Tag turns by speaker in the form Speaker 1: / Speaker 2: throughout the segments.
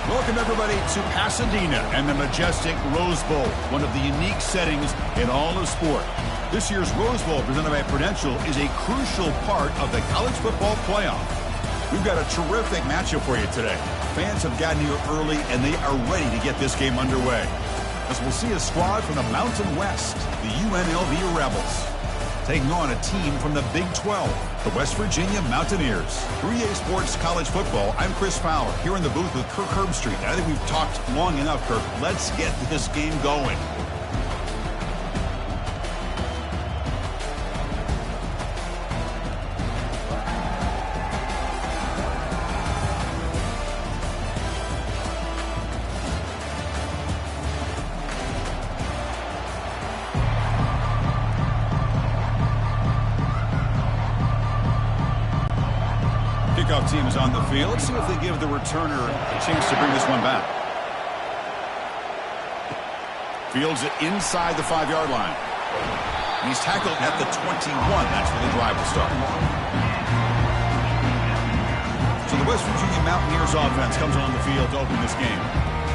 Speaker 1: Welcome, everybody, to Pasadena and the majestic Rose Bowl, one of the unique settings in all of sport. This year's Rose Bowl, presented by Prudential, is a crucial part of the college football playoff. We've got a terrific matchup for you today. Fans have gotten here early, and they are ready to get this game underway. As we'll see a squad from the Mountain West, the UNLV Rebels, taking on a team from the Big 12, the West Virginia Mountaineers. 3A Sports College Football, I'm Chris Fowler, here in the booth with Kirk Herbstreit. I think we've talked long enough, Kirk. Let's get this game going. Kickoff team is on the field. Let's see if they give the returner a chance to bring this one back. Fields it inside the 5-yard line. And he's tackled at the 21. That's where the drive will start. So the West Virginia Mountaineers offense comes on the field to open this game.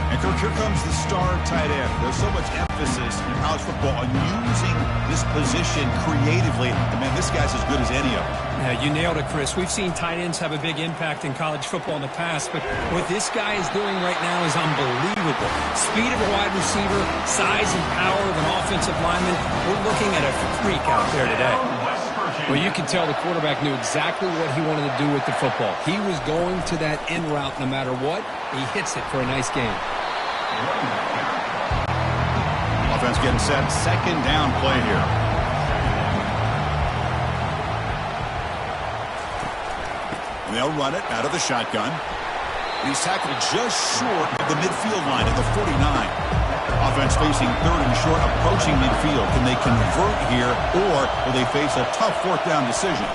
Speaker 1: And Kirk, here comes the star tight end. There's so much emphasis in college football on using this position creatively. And man, this guy's as good as any of them.
Speaker 2: Yeah, you nailed it, Chris. We've seen tight ends have a big impact in college football in the past, but what this guy is doing right now is unbelievable. Speed of a wide receiver, size and power of an offensive lineman. We're looking at a freak out there today.
Speaker 3: Well, you can tell the quarterback knew exactly what he wanted to do with the football. He was going to that in route no matter what. He hits it for a nice gain.
Speaker 1: Offense getting set. Second down play here. And they'll run it out of the shotgun. And he's tackled just short of the midfield line at the 49. Offense facing third and short, approaching midfield. Can they convert here, or will they face a tough fourth down decision?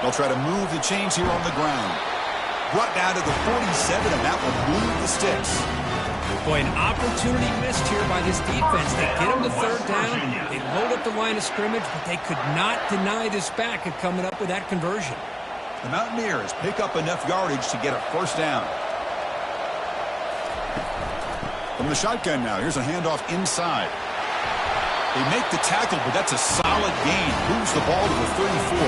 Speaker 1: They'll try to move the chains here on the ground. Brought down to the 47, and that will move the sticks.
Speaker 2: Boy, an opportunity missed here by this defense. They get him to third down. They load up the line of scrimmage, but they could not deny this back at coming up with that conversion.
Speaker 1: The Mountaineers pick up enough yardage to get a first down. From the shotgun now, here's a handoff inside. They make the tackle, but that's a solid gain. Moves the ball to the 34.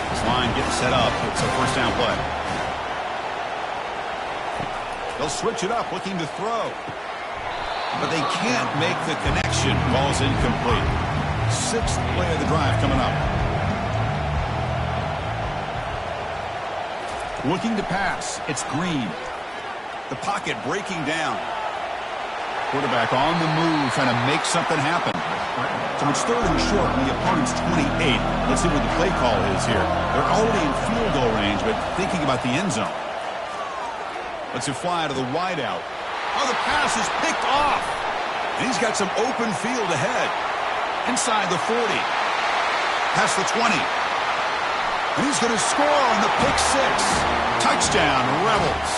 Speaker 1: This line getting set up. It's a first down play. They'll switch it up, looking to throw. But they can't make the connection. Ball's incomplete. Sixth play of the drive coming up. Looking to pass. It's Green. The pocket breaking down. Quarterback on the move, trying to make something happen. So it's third and short from the opponent's 28. Let's see what the play call is here. They're already in field goal range, but thinking about the end zone. Lets it fly to the wideout. Oh, the pass is picked off. And he's got some open field ahead. Inside the 40. Past the 20. And he's going to score on the pick six. Touchdown, Rebels.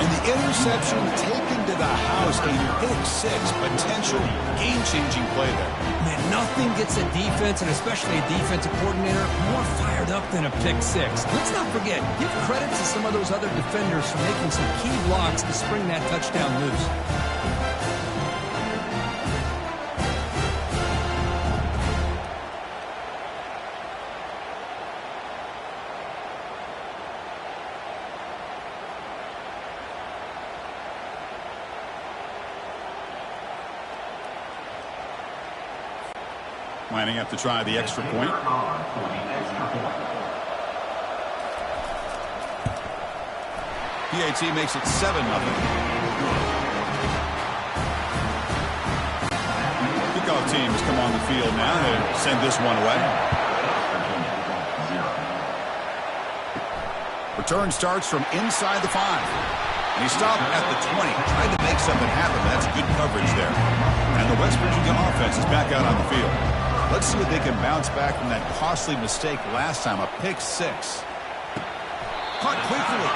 Speaker 1: And the interception taken to the house, a pick six, potential game-changing play there.
Speaker 2: Man, nothing gets a defense, and especially a defensive coordinator, more fired up than a pick six. Let's not forget, give credit to some of those other defenders for making some key blocks to spring that touchdown loose.
Speaker 1: Lining up to try the extra point. PAT makes it 7-0. Kickoff teams come on the field now to send this one away. Return starts from inside the 5. And he stopped at the 20, trying to make something happen. That's good coverage there. And the West Virginia offense is back out on the field. Let's see if they can bounce back from that costly mistake last time, a pick six. Caught quickly.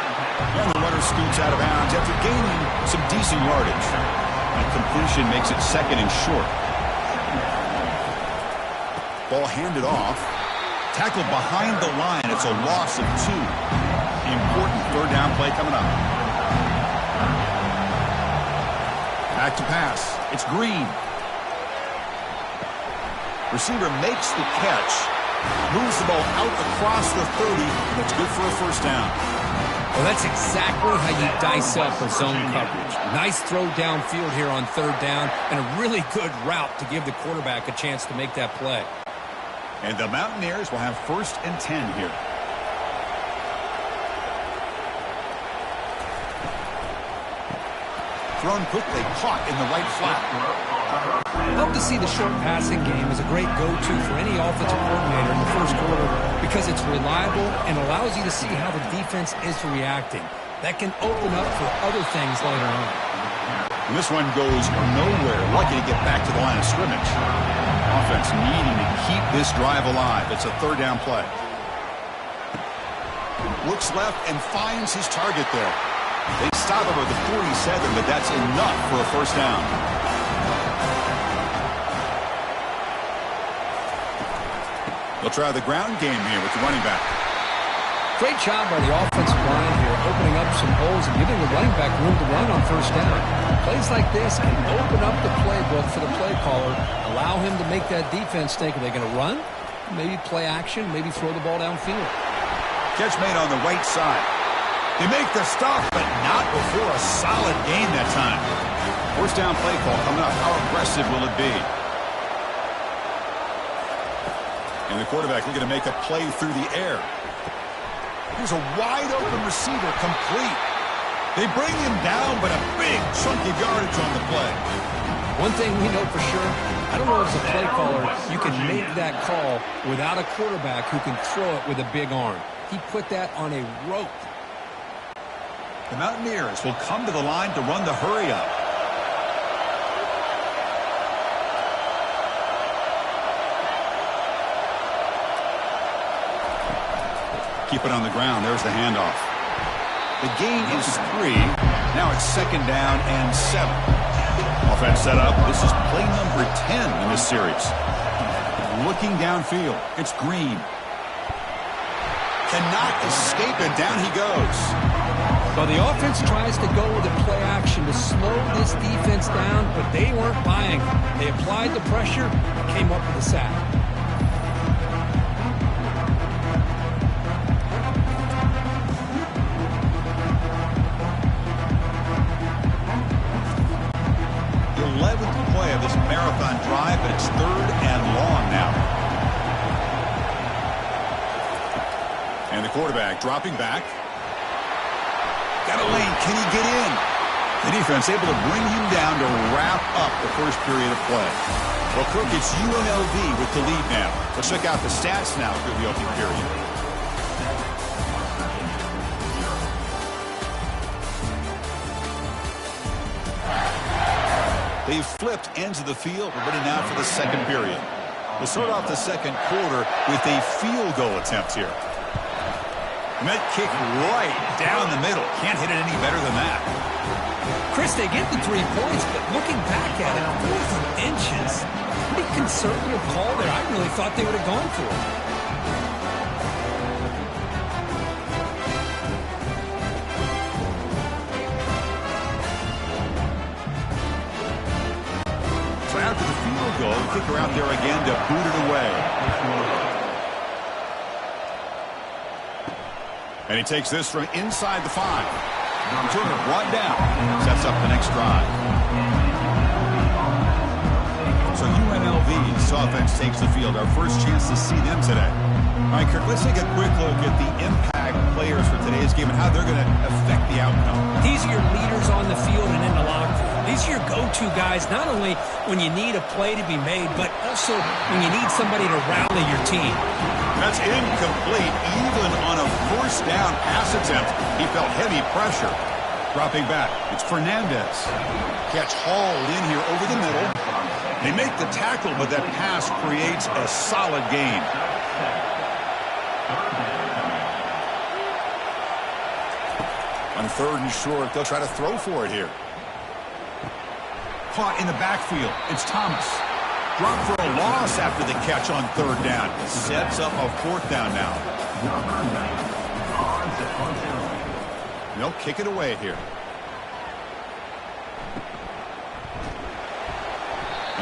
Speaker 1: And the runner scoots out of bounds after gaining some decent yardage. And completion makes it second and short. Ball handed off. Tackled behind the line. It's a loss of 2. Important third down play coming up. Back to pass. It's Green. Receiver makes the catch. Moves the ball out across the 30. That's good for a first down.
Speaker 3: Well, that's exactly how you dice up a zone coverage. Nice throw downfield here on third down, and a really good route to give the quarterback a chance to make that play.
Speaker 1: And the Mountaineers will have 1st and 10 here. Thrown quickly, caught in the right flat.
Speaker 3: Love to see the short passing game as a great go-to for any offensive coordinator in the first quarter because it's reliable and allows you to see how the defense is reacting. That can open up for other things later on.
Speaker 1: And this one goes nowhere. Lucky to get back to the line of scrimmage. Offense needing to keep this drive alive. It's a 3rd down play. Looks left and finds his target there. They stop him at the 47, but that's enough for a first down. They'll try the ground game here with the running back.
Speaker 3: Great job by the offensive line here, opening up some holes and giving the running back room to run on first down. Plays like this can open up the playbook for the play caller, allow him to make that defense think, are they going to run? Maybe play action, maybe throw the ball downfield.
Speaker 1: Catch made on the right side. They make the stop, but not before a solid gain that time. First down play call coming up. How aggressive will it be? And the quarterback looking to make a play through the air. Here's a wide-open receiver, complete. They bring him down, but a big chunk of yardage on the play.
Speaker 3: One thing we know for sure, I don't know as a play caller, you can make that call without a quarterback who can throw it with a big arm. He put that on a rope.
Speaker 1: The Mountaineers will come to the line to run the hurry-up. Keep it on the ground. There's the handoff. The gain is 3. Now it's 2nd down and 7. Offense set up. This is play number 10 in this series. Looking downfield. It's Green. Cannot escape it. Down he goes.
Speaker 3: Well, the offense tries to go with a play action to slow this defense down, but they weren't buying it. They applied the pressure and came up with a sack.
Speaker 1: Marathon drive, but it's 3rd and long now. And the quarterback dropping back. Got a lane. Can he get in? The defense able to bring him down to wrap up the first period of play. Well, Cook, it's UNLV with the lead now. Let's check out the stats now through the opening period. They've flipped ends of the field. We're ready now for the second period. We'll start off the second quarter with a field goal attempt here. And that kick right down the middle. Can't hit it any better than that.
Speaker 3: Chris, they get the 3 points, but looking back at it, 4 inches. Pretty conservative call there. I really thought they would have gone for it.
Speaker 1: After the field goal, the kicker out there again to boot it away. And he takes this from inside the 5. Turner brought down. Sets up the next drive. So UNLV's offense takes the field. Our first chance to see them today. All right, Kirk, let's take a quick look at the impact players for today's game and how they're going to affect the outcome.
Speaker 3: These are your leaders on the field and in the locker room. These are your go-to guys, not only when you need a play to be made, but also when you need somebody to rally your team.
Speaker 1: That's incomplete, even on a first down pass attempt. He felt heavy pressure. Dropping back, it's Fernandez. Catch hauled in here over the middle. They make the tackle, but that pass creates a solid gain. On 3rd and short, they'll try to throw for it here. Caught in the backfield. It's Thomas. Dropped for a loss after the catch on 3rd down. Sets up a 4th down now. They'll kick it away here.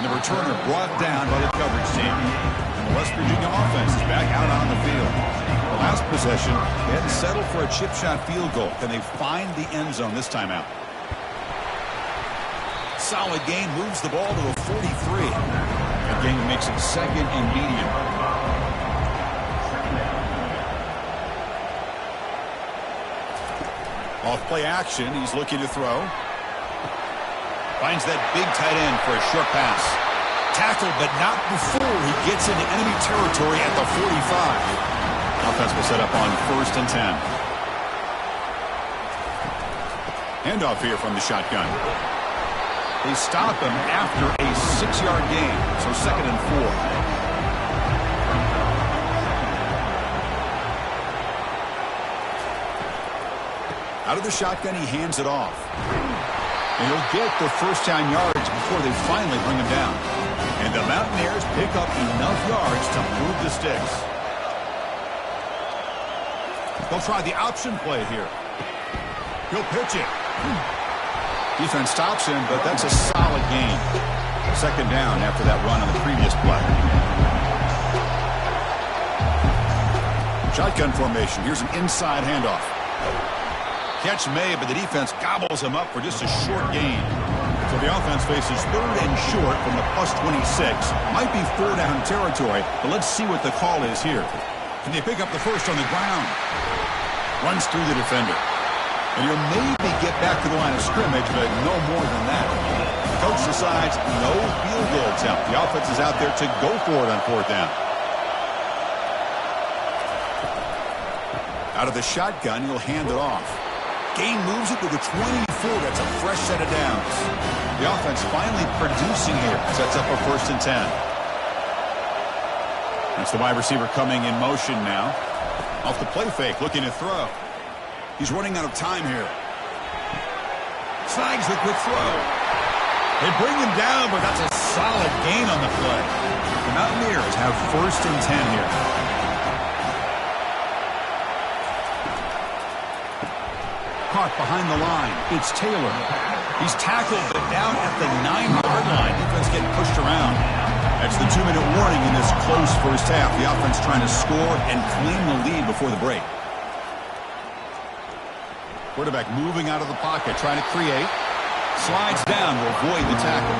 Speaker 1: And the returner brought down by the coverage team. And the West Virginia offense is back out on the field. The last possession, they had to settle for a chip shot field goal. Can they find the end zone this time out? Solid gain, moves the ball to the 43. That gain makes it second and medium. Off play action, he's looking to throw. Finds that big tight end for a short pass. Tackled, but not before he gets into enemy territory at the 45. Offense will set up on 1st and 10. Handoff here from the shotgun. They stop him after a 6-yard gain, so 2nd and 4. Out of the shotgun, he hands it off. And he'll get the first down yards before they finally bring him down. And the Mountaineers pick up enough yards to move the sticks. They'll try the option play here. He'll pitch it. Defense stops him, but that's a solid gain. 2nd down after that run on the previous play. Shotgun formation. Here's an inside handoff. Catch made, but the defense gobbles him up for just a short gain. So the offense faces 3rd and short from the +26. Might be 4th down territory, but let's see what the call is here. Can they pick up the first on the ground? Runs through the defender. And you'll maybe get back to the line of scrimmage, but no more than that. The coach decides no field goal attempt. The offense is out there to go for it on 4th down. Out of the shotgun, he'll hand it off. Gain moves it to the 24. That's a fresh set of downs. The offense finally producing here. Sets up a 1st and 10. That's the wide receiver coming in motion now. Off the play fake, looking to throw. He's running out of time here. Snags the quick throw. They bring him down, but that's a solid gain on the play. The Mountaineers have 1st and 10 here. Caught behind the line. It's Taylor. He's tackled, but down at the 9-yard line. Defense getting pushed around. That's the 2-minute warning in this close first half. The offense trying to score and claim the lead before the break. Quarterback moving out of the pocket, trying to create. Slides down to avoid the tackle.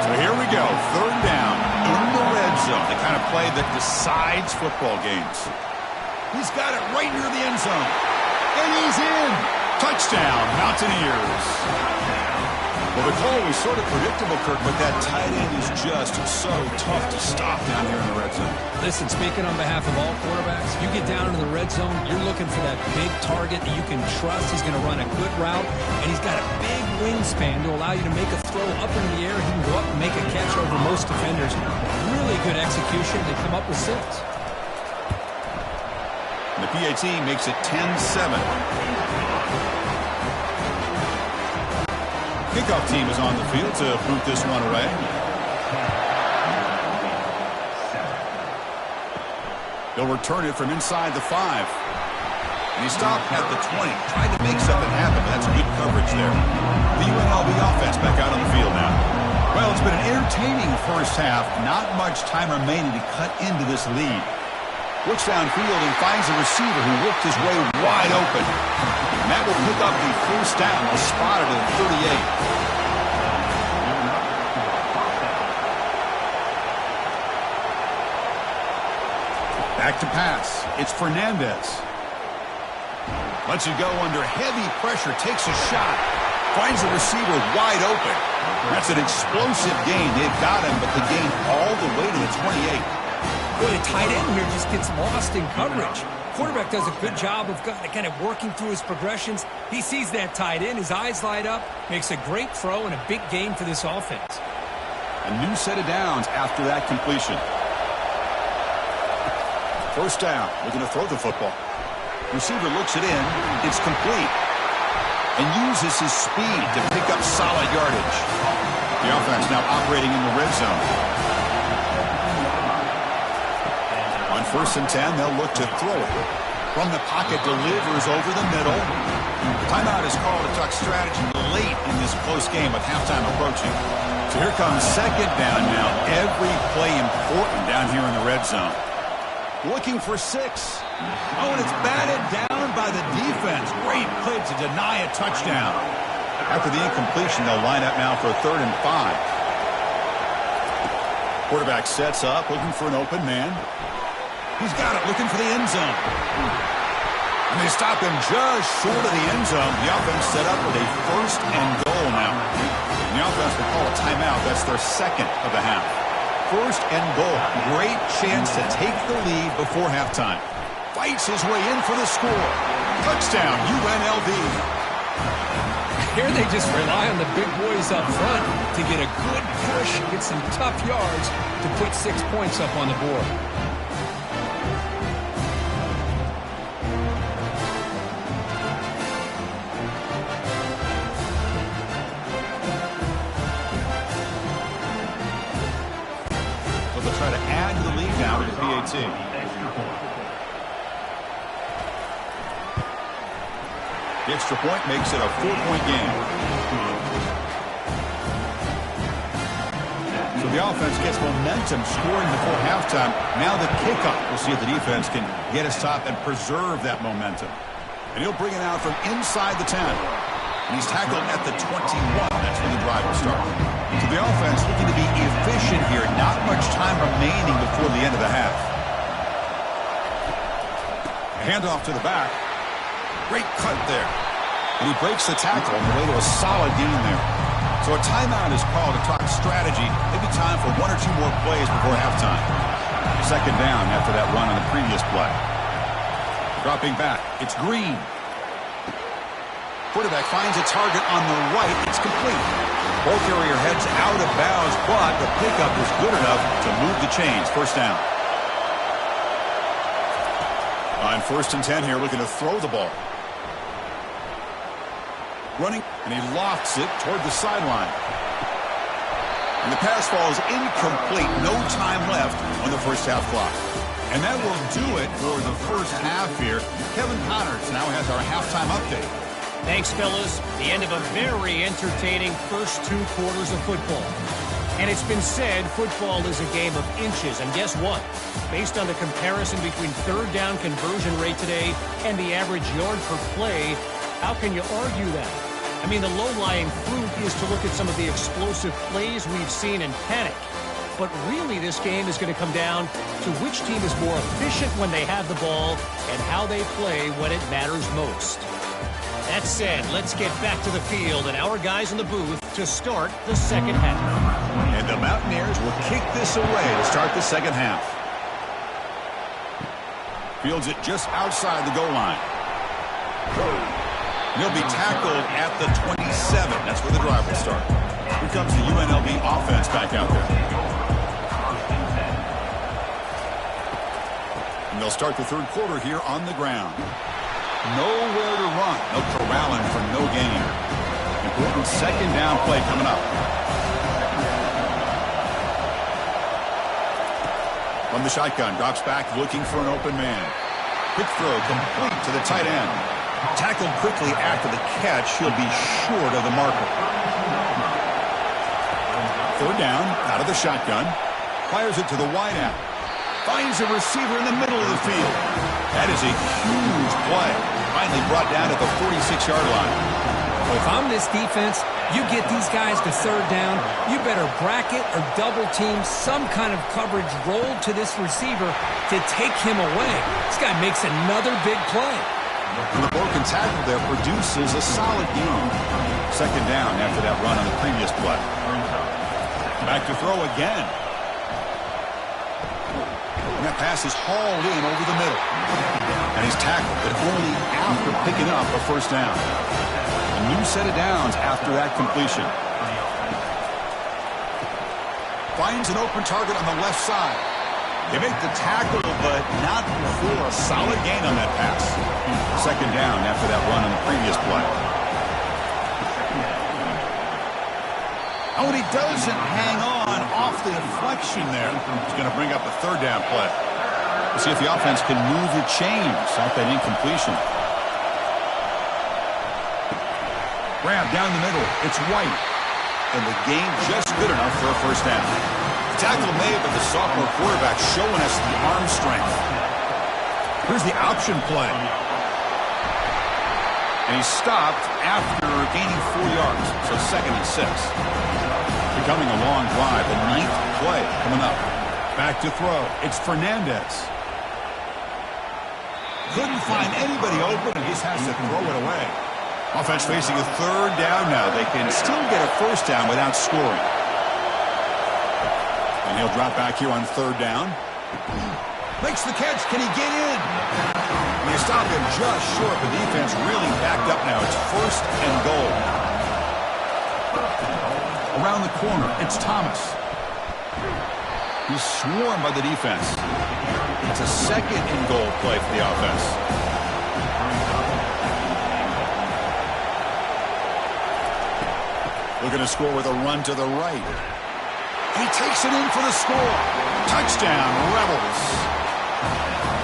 Speaker 1: So here we go. 3rd down in the red zone. The kind of play that decides football games. He's got it right near the end zone. And he's in. Touchdown, Mountaineers. Well, the call was sort of predictable, Kirk, but that tight end is just so tough to stop down here in the red zone.
Speaker 2: Listen, speaking on behalf of all quarterbacks, you get down into the red zone, you're looking for that big target that you can trust. He's going to run a good route, and he's got a big wingspan to allow you to make a throw up in the air. He can go up and make a catch over most defenders. Really good execution. They come up with 6.
Speaker 1: And the PAT makes it 10-7. Kickoff team is on the field to boot this one away. They'll return it from inside the 5. And he stopped at the 20. Tried to make something happen, but that's good coverage there. The UNLV offense back out on the field now. Well, it's been an entertaining first half. Not much time remaining to cut into this lead. Looks downfield and finds a receiver who worked his way wide open. And that will pick up the first down. They'll spot it at 38. Back to pass. It's Fernandez. Lets it go under heavy pressure. Takes a shot. Finds the receiver wide open. That's an explosive gain. They've got him, but the gain all the way to the 28.
Speaker 2: Boy, the tight end here just gets lost in coverage. Quarterback does a good job of kind of working through his progressions. He sees that tight end. His eyes light up. Makes a great throw and a big gain for this offense.
Speaker 1: A new set of downs after that completion. First down. Looking to throw the football. Receiver looks it in. It's complete. And uses his speed to pick up solid yardage. The offense now operating in the red zone. On 1st and 10, they'll look to throw it. From the pocket, delivers over the middle. Timeout is called to talk strategy late in this close game with halftime approaching. So here comes second down now. Every play important down here in the red zone. Looking for 6. Oh, and it's batted down by the defense. Great play to deny a touchdown. After the incompletion, they'll line up now for a 3rd and 5. Quarterback sets up, looking for an open man. He's got it, looking for the end zone. And they stop him just short of the end zone. The offense set up with a 1st and goal now. And the offense will call a timeout. That's their 2nd of the half. 1st and goal. Great chance to take the lead before halftime. Fights his way in for the score. Touchdown, UNLV.
Speaker 2: Here they just rely on the big boys up front to get a good push, get some tough yards to put 6 points up on the board.
Speaker 1: Try to add to the lead now with the PAT. The extra point makes it a 4-point game. So the offense gets momentum scoring before halftime. Now the kickoff. We'll see if the defense can get a stop and preserve that momentum. And he'll bring it out from inside the 10. And he's tackled at the 21. That's where the drive will start. So the offense looking to be efficient here. Not much time remaining before the end of the half. Handoff to the back. Great cut there. And he breaks the tackle on the way to a solid gain there. So a timeout is called to talk strategy. Maybe time for 1 or 2 more plays before halftime. 2nd down after that run on the previous play. Dropping back. It's Green. Quarterback finds a target on the right. It's complete. Ball carrier heads out of bounds, but the pickup is good enough to move the chains. 1st down. On 1st and 10 here, looking to throw the ball. Running, and he lofts it toward the sideline. And the pass falls incomplete. No time left on the first half clock. And that will do it for the first half here. Kevin Connors now has our halftime update.
Speaker 4: Thanks, fellas. The end of a very entertaining first 2 quarters of football. And it's been said football is a game of inches. And guess what? Based on the comparison between 3rd down conversion rate today and the average yard per play, how can you argue that? I mean, the low-lying fruit is to look at some of the explosive plays we've seen and panic. But really, this game is going to come down to which team is more efficient when they have the ball and how they play when it matters most. That said, let's get back to the field and our guys in the booth to start the 2nd half.
Speaker 1: And the Mountaineers will kick this away to start the 2nd half. Fields it just outside the goal line. He'll be tackled at the 27. That's where the drive will start. Here comes the UNLV offense back out there. And they'll start the 3rd quarter here on the ground. Nowhere to run. No corralling for no gain. Important 2nd down play coming up. From the shotgun, drops back looking for an open man. Quick throw complete to the tight end. Tackled quickly after the catch. He'll be short of the marker. 3rd down, out of the shotgun. Fires it to the wideout. Finds a receiver in the middle of the field. That is a huge play. Finally brought down at the 46-yard line.
Speaker 2: Well, if I'm this defense, you get these guys to 3rd down, you better bracket or double team some kind of coverage roll to this receiver to take him away. This guy makes another big play.
Speaker 1: And the broken tackle there produces a solid gain. 2nd down after that run on the previous play. Back to throw again. And that pass is hauled in over the middle. And he's tackled, but only after picking up a 1st down. A new set of downs after that completion. Finds an open target on the left side. They make the tackle, but not before a solid gain on that pass. 2nd down after that run on the previous play. Oh, and he doesn't hang on off the deflection there. He's going to bring up a 3rd down play. We'll see if the offense can move the chains off that incompletion. Grab down the middle. It's White. And the gain just good enough for a first down. Tackle made, but the sophomore quarterback showing us the arm strength. Here's the option play. And he stopped after gaining 4 yards, so 2nd and 6. Becoming a long drive, the 9th play coming up. Back to throw. It's Fernandez. Couldn't find anybody open and just has to throw it away. Offense facing a 3rd down now. They can still get a first down without scoring. And he'll drop back here on 3rd down. Makes the catch. Can he get in? And you stop him just short. The defense really backed up now. It's 1st and goal. Around the corner, it's Thomas. He's swarmed by the defense. It's a 2nd and goal play for the offense. Looking to score with a run to the right. He takes it in for the score. Touchdown, Rebels.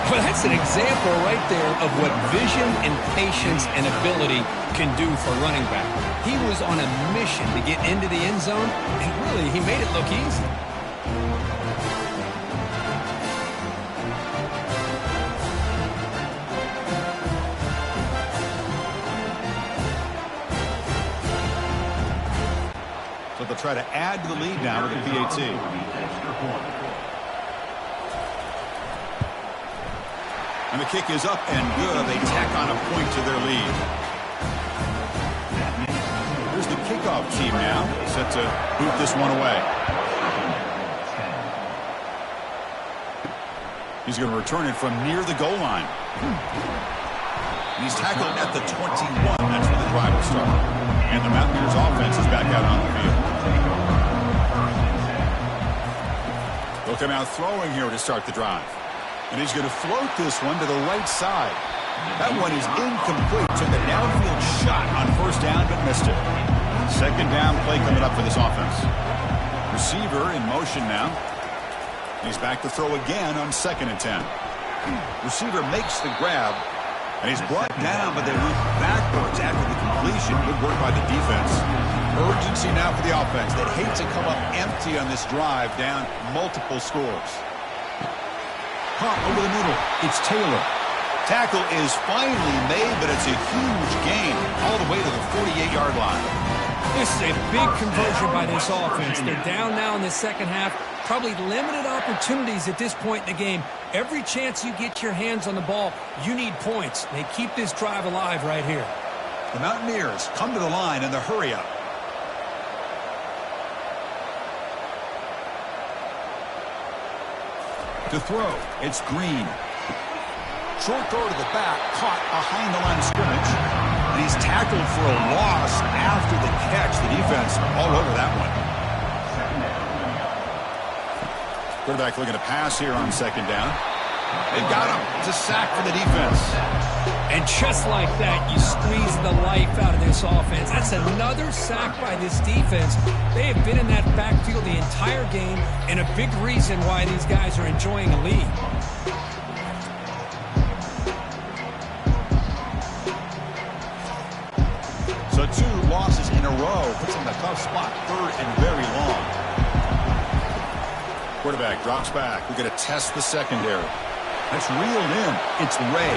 Speaker 2: Well, that's an example right there of what vision and patience and ability can do for running back. He was on a mission to get into the end zone, and really, he made it look easy.
Speaker 1: So they'll try to add to the lead now with the PAT. And the kick is up and good. They tack on a point to their lead. Here's the kickoff team now, set to boot this one away. He's going to return it from near the goal line. He's tackled at the 21. That's where the drive will start. And the Mountaineers offense is back out on the field. They'll come out throwing here to start the drive. And he's going to float this one to the right side. That one is incomplete. Took a downfield shot on 1st down, but missed it. 2nd down play coming up for this offense. Receiver in motion now. He's back to throw again on 2nd and 10. Receiver makes the grab. And he's brought down, but they went backwards after the completion. Good work by the defense. Urgency now for the offense. They'd hate to come up empty on this drive, down multiple scores. Caught over the middle. It's Taylor. Tackle is finally made, but it's a huge gain all the way to the 48-yard line.
Speaker 2: This is a big conversion by this offense. They're down now in the 2nd half. Probably limited opportunities at this point in the game. Every chance you get your hands on the ball, you need points. They keep this drive alive right here.
Speaker 1: The Mountaineers come to the line in the hurry-up. To throw, it's Green. Short throw to the back, caught behind the line of scrimmage. And he's tackled for a loss after the catch. The defense all over that one. Quarterback looking to pass here on 2nd down. They've got him. It's a sack for the defense.
Speaker 2: And just like that, you squeeze the life out of this offense. That's another sack by this defense. They have been in that backfield the entire game, and a big reason why these guys are enjoying a lead.
Speaker 1: So 2 losses in a row puts them in a tough spot. 3rd and very long. Quarterback drops back. We're going to test the secondary. That's reeled in. It's Ray.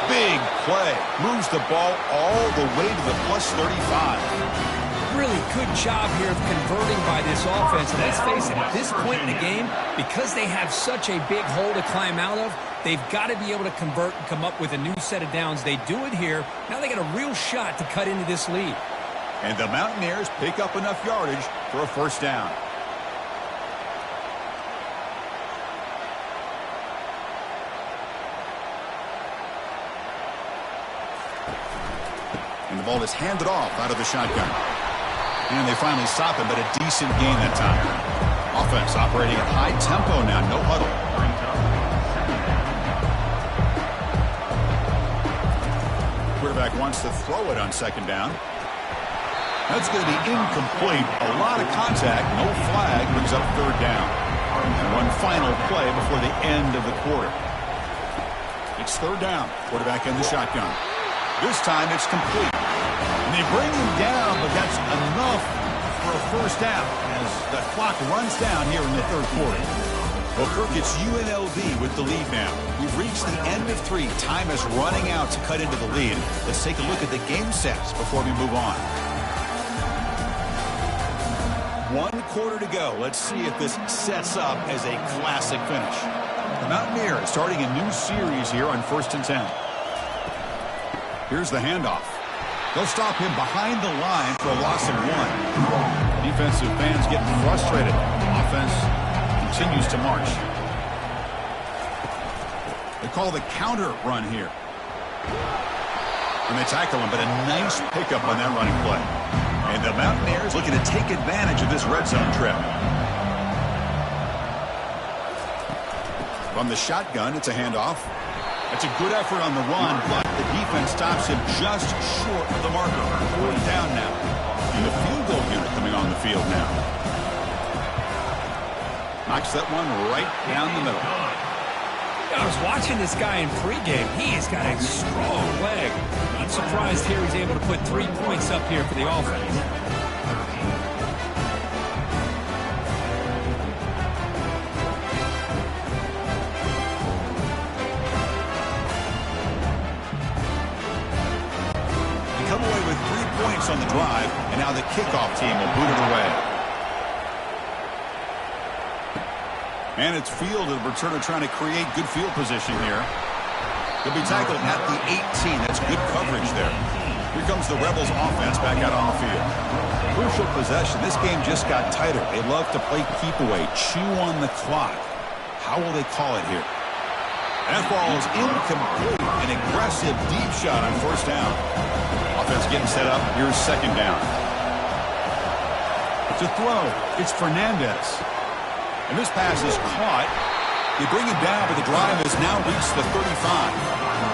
Speaker 1: Big play. Moves the ball all the way to the plus 35.
Speaker 2: Really good job here of converting by this offense. And let's face it, at this point in the game, because they have such a big hole to climb out of, they've got to be able to convert and come up with a new set of downs. They do it here. Now they got a real shot to cut into this lead.
Speaker 1: And the Mountaineers pick up enough yardage for a first down. And the ball is handed off out of the shotgun. And they finally stop him, but a decent gain that time. Offense operating at high tempo now, no huddle. Quarterback wants to throw it on 2nd down. That's going to be incomplete. A lot of contact, no flag, brings up 3rd down. And one final play before the end of the quarter. It's 3rd down. Quarterback in the shotgun. This time it's complete. And they bring him down, but that's enough for a first down as the clock runs down here in the third quarter. Well, Kirk, it's UNLV with the lead now. We've reached the end of 3. Time is running out to cut into the lead. Let's take a look at the game sets before we move on. 1 quarter to go. Let's see if this sets up as a classic finish. The Mountaineers starting a new series here on 1st and 10. Here's the handoff. They'll stop him behind the line for a loss of 1. Defensive fans getting frustrated. Offense continues to march. They call the counter run here. And they tackle him, but a nice pickup on that running play. And the Mountaineers looking to take advantage of this red zone trip. From the shotgun, it's a handoff. It's a good effort on the run, but the defense stops him just short of the marker. 4th down now. And the field goal unit coming on the field now. Knocks that one right down the middle.
Speaker 2: I was watching this guy in pregame. He's got a strong leg. Not surprised here he's able to put 3 points up here for the offense.
Speaker 1: They come away with 3 points on the drive, and now the kickoff team will boot it away. And it's fielded. Returner trying to create good field position here. He'll be tackled at the 18. That's good coverage there. Here comes the Rebels offense back out on the field. Crucial possession. This game just got tighter. They love to play keep away, chew on the clock. How will they call it here? That ball is incomplete. An aggressive deep shot on 1st down. Offense getting set up. Here's 2nd down. To throw, it's Fernandez. And this pass is caught. They bring him down, but the drive has now reached the 35.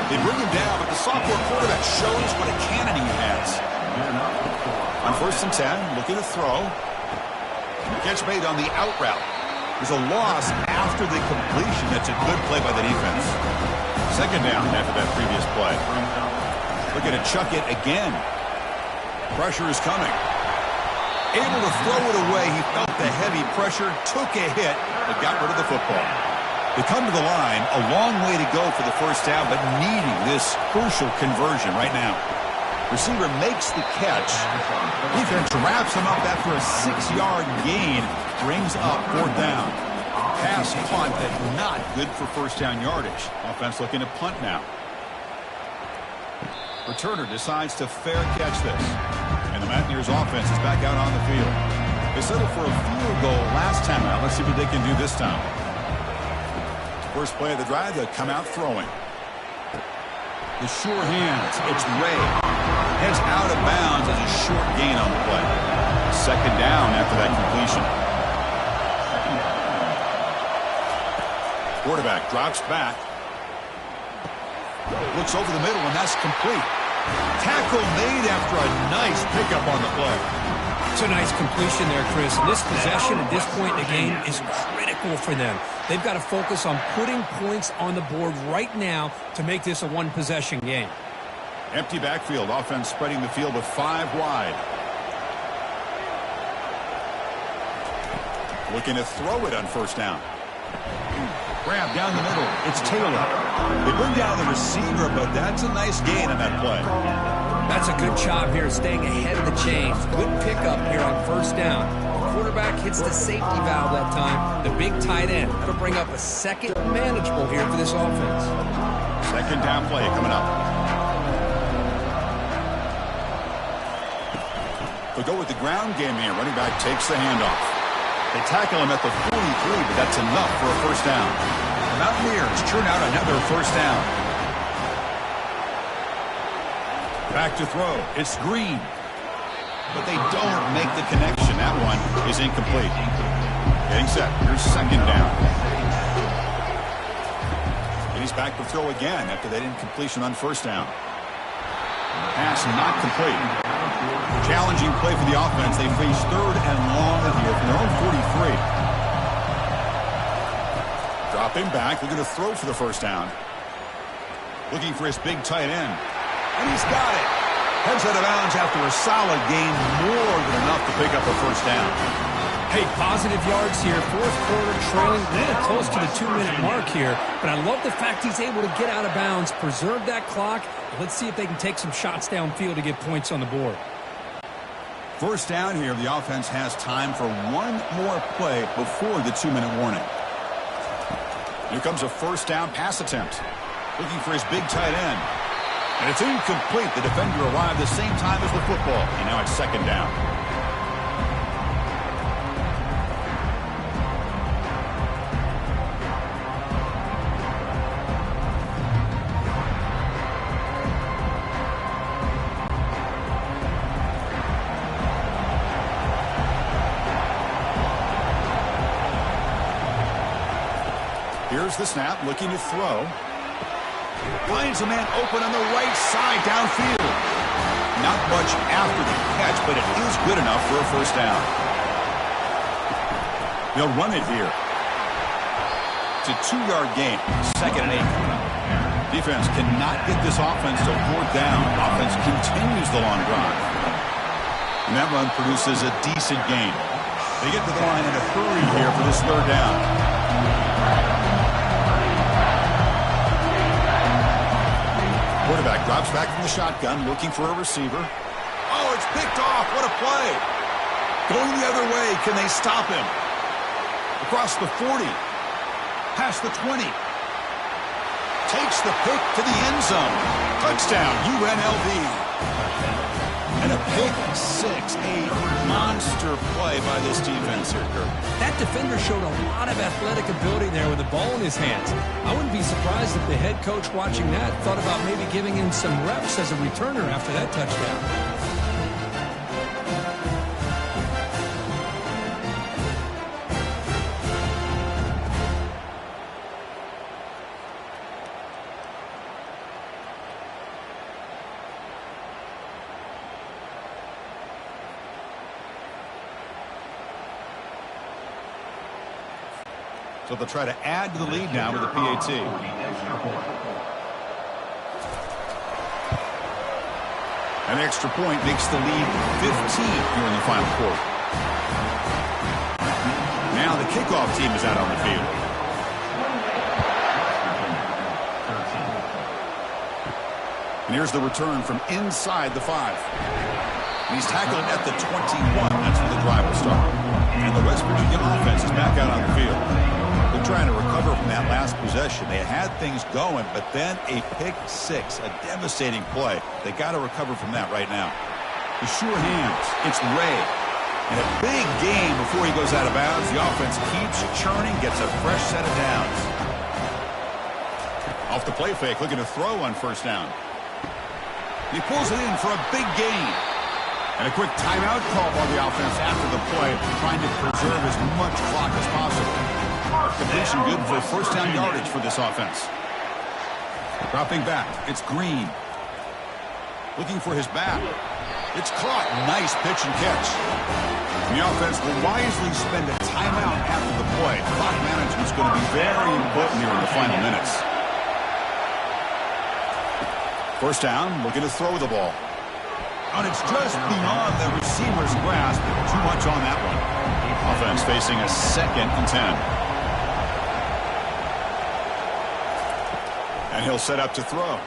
Speaker 1: They bring him down, but the sophomore quarterback shows what a cannon he has. On 1st and 10, looking to throw. Catch made on the out route. There's a loss after the completion. That's a good play by the defense. 2nd down after that previous play. Looking to chuck it again. Pressure is coming. Able to throw it away. He felt the heavy pressure, took a hit, but got rid of the football. They come to the line, a long way to go for the 1st down, but needing this crucial conversion right now. Receiver makes the catch. Defense wraps him up after a 6-yard gain, brings up 4th down. Pass punt, but not good for 1st down yardage. Offense looking to punt now. Returner decides to fair catch this. And the Mountaineers offense is back out on the field. They settled for a field goal last time out. Let's see what they can do this time. First play of the drive, they'll come out throwing. The sure hands, it's Ray. Heads out of bounds as a short gain on the play. 2nd down after that completion. Quarterback drops back. Looks over the middle, and that's complete. Tackle made after a nice pickup on the play.
Speaker 2: It's a nice completion there, Chris. This possession at this point in the game is critical for them. They've got to focus on putting points on the board right now to make this a 1-possession game.
Speaker 1: Empty backfield. Offense spreading the field with 5 wide. Looking to throw it on 1st down. Grab down the middle. It's Taylor. They bring down the receiver, but that's a nice gain on that play.
Speaker 2: That's a good job here, staying ahead of the chains. Good pickup here on 1st down. The quarterback hits the safety valve that time. The big tight end. That'll bring up a 2nd manageable here for this offense.
Speaker 1: 2nd down play coming up. They'll go with the ground game here. Running back takes the handoff. They tackle him at the 43, but that's enough for a 1st down. The Mountaineers churn out another 1st down. Back to throw. It's Green. But they don't make the connection. That one is incomplete. Getting set. Here's 2nd down. And he's back to throw again after that incompletion on 1st down. Pass not complete. Challenging play for the offense. They face 3rd and long here from their own 43. Dropping back. Looking to throw for the 1st down. Looking for his big tight end. And he's got it. Heads out of bounds after a solid gain, more than enough to pick up a first down.
Speaker 2: Hey, positive yards here. Fourth quarter trailing, really close to the 2-minute mark here. But I love the fact he's able to get out of bounds, preserve that clock. Let's see if they can take some shots downfield to get points on the board.
Speaker 1: First down here, the offense has time for one more play before the 2-minute warning. Here comes a first down pass attempt. Looking for his big tight end. And it's incomplete. The defender arrived the same time as the football. And now it's second down. Here's the snap, looking to throw. Finds a man open on the right side downfield. Not much after the catch, but it is good enough for a first down. They'll run it here. It's a 2-yard gain, 2nd and 8. Defense cannot get this offense to 4th down. Offense continues the long drive. And that run produces a decent gain. They get to the line in a hurry here for this 3rd down. Quarterback drops back from the shotgun, looking for a receiver. Oh, it's picked off. What a play. Going the other way. Can they stop him? Across the 40. Past the 20. Takes the pick to the end zone. Touchdown, UNLV. And a pick six. A monster play by this defense here, Kirk.
Speaker 2: That defender showed a lot of athletic ability there with the ball in his hands. I wouldn't be surprised if the head coach watching that thought about maybe giving him some reps as a returner after that touchdown.
Speaker 1: So they'll try to add to the lead now with the PAT. An extra point makes the lead 15 here in the final quarter. Now the kickoff team is out on the field. And here's the return from inside the 5. And he's tackled at the 21. That's where the drive will start. And the West Virginia offense is back out on the field. They're trying to recover from that last possession. They had things going, but then a pick six, a devastating play. They got to recover from that right now. The sure hands. It's Ray. And a big game before he goes out of bounds. The offense keeps churning, gets a fresh set of downs. Off the play fake, looking to throw on first down. He pulls it in for a big gain. And a quick timeout call by the offense after the play, trying to preserve as much clock as possible. Completion good for first down yardage for this offense. Dropping back, it's Green. Looking for his back. It's caught. Nice pitch and catch. And the offense will wisely spend a timeout after the play. Clock management is going to be very important here in the final minutes. First down, looking to throw the ball. And it's just beyond the receiver's grasp. Too much on that one. Offense facing a 2nd and 10. And he'll set up to throw.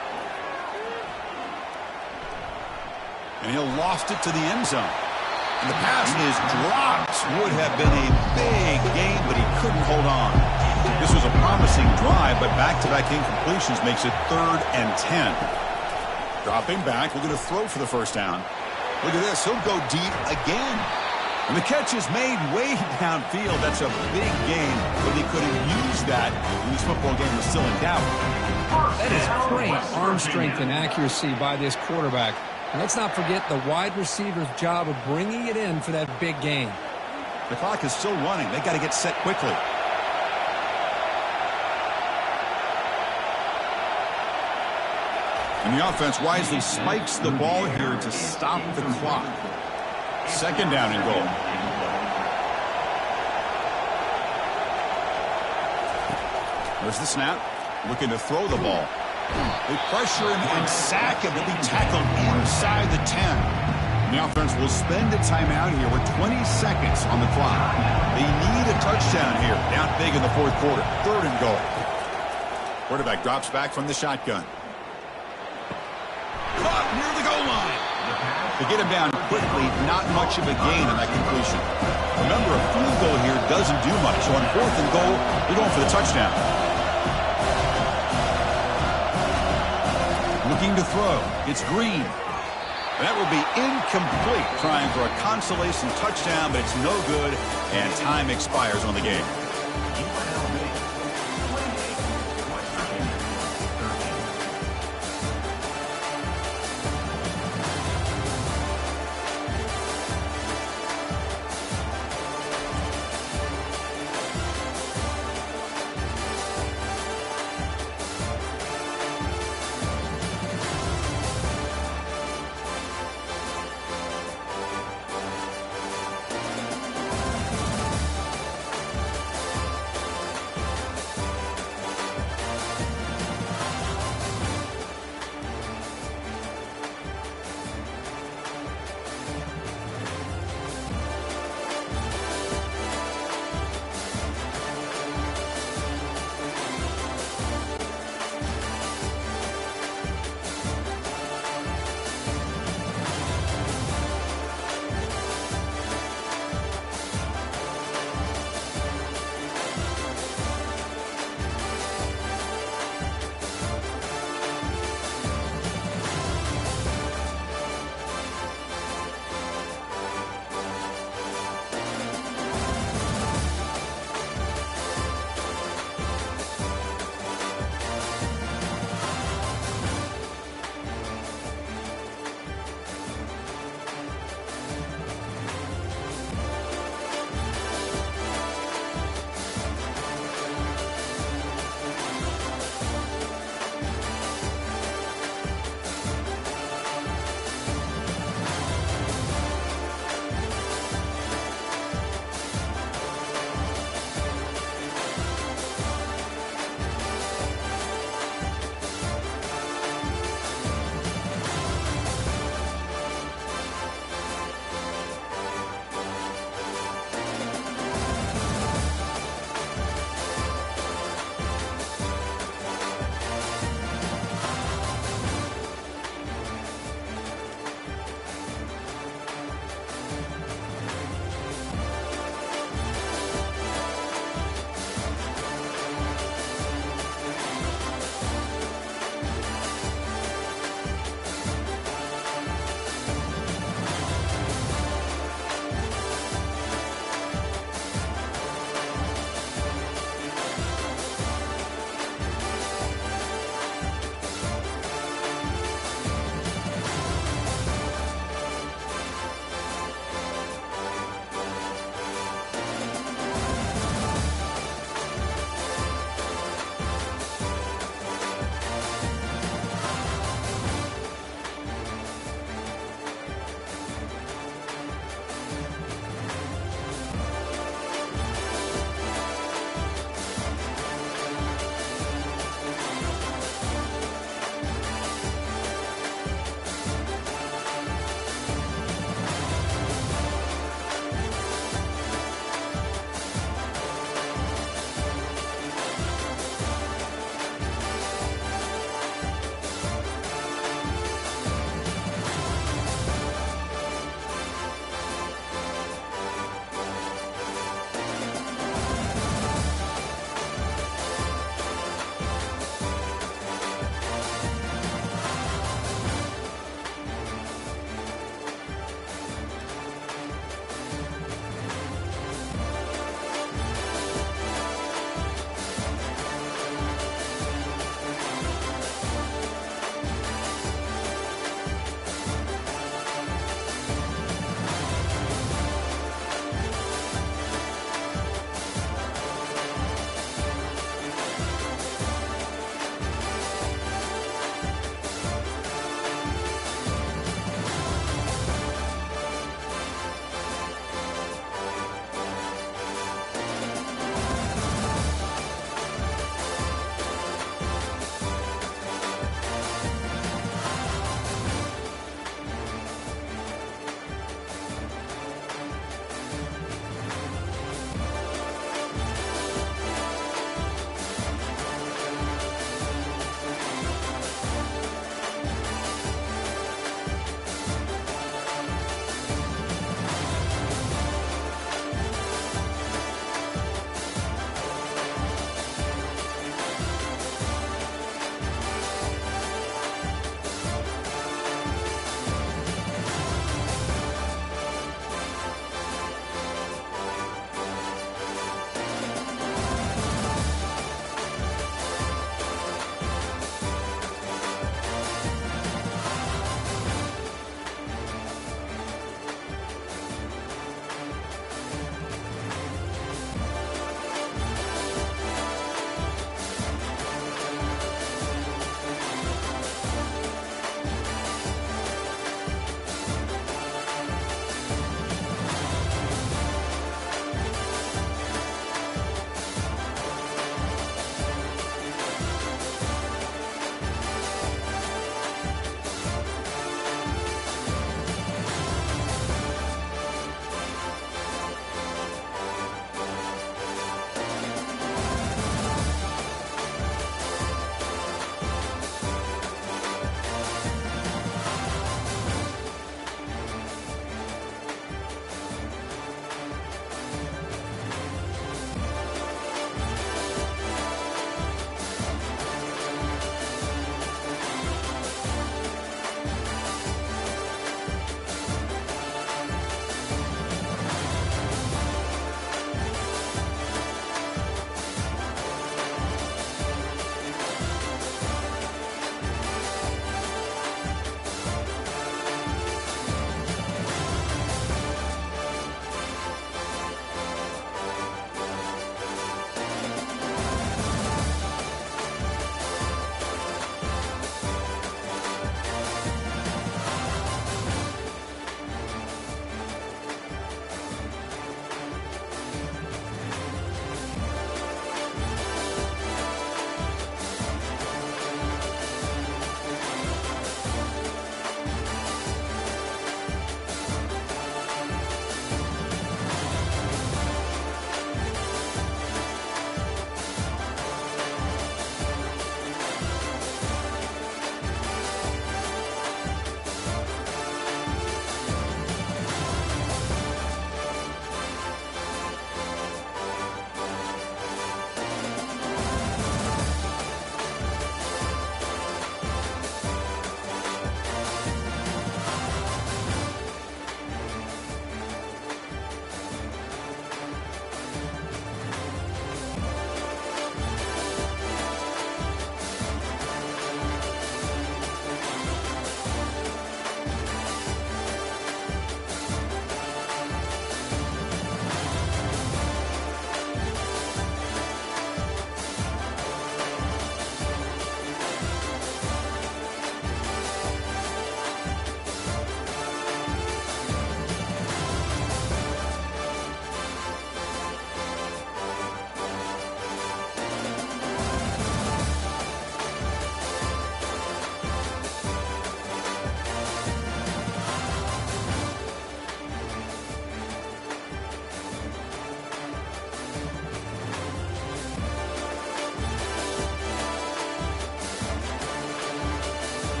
Speaker 1: And he'll loft it to the end zone. And the pass is dropped. Would have been a big gain, but he couldn't hold on. This was a promising drive, but back-to-back incompletions makes it 3rd and 10. Dropping back, we're going to throw for the first down. Look at this. He'll go deep again. And the catch is made way downfield. That's a big gain, but they could have used that when this football game was still in doubt.
Speaker 2: That is great arm strength and accuracy by this quarterback. And let's not forget the wide receiver's job of bringing it in for that big gain.
Speaker 1: The clock is still running. They got to get set quickly. And the offense wisely spikes the ball here to stop the clock. 2nd down and goal. There's the snap. Looking to throw the ball. They pressure him and sack him. He'll be tackled inside the 10. The offense will spend a timeout here with 20 seconds on the clock. They need a touchdown here. Down big in the fourth quarter. 3rd and goal. Quarterback drops back from the shotgun. Caught near the goal line. To get him down quickly, not much of a gain on that completion. Remember, a field goal here doesn't do much. So on 4th and goal, they're going for the touchdown. Looking to throw. It's Green. That will be incomplete, trying for a consolation touchdown, but it's no good, and time expires on the game.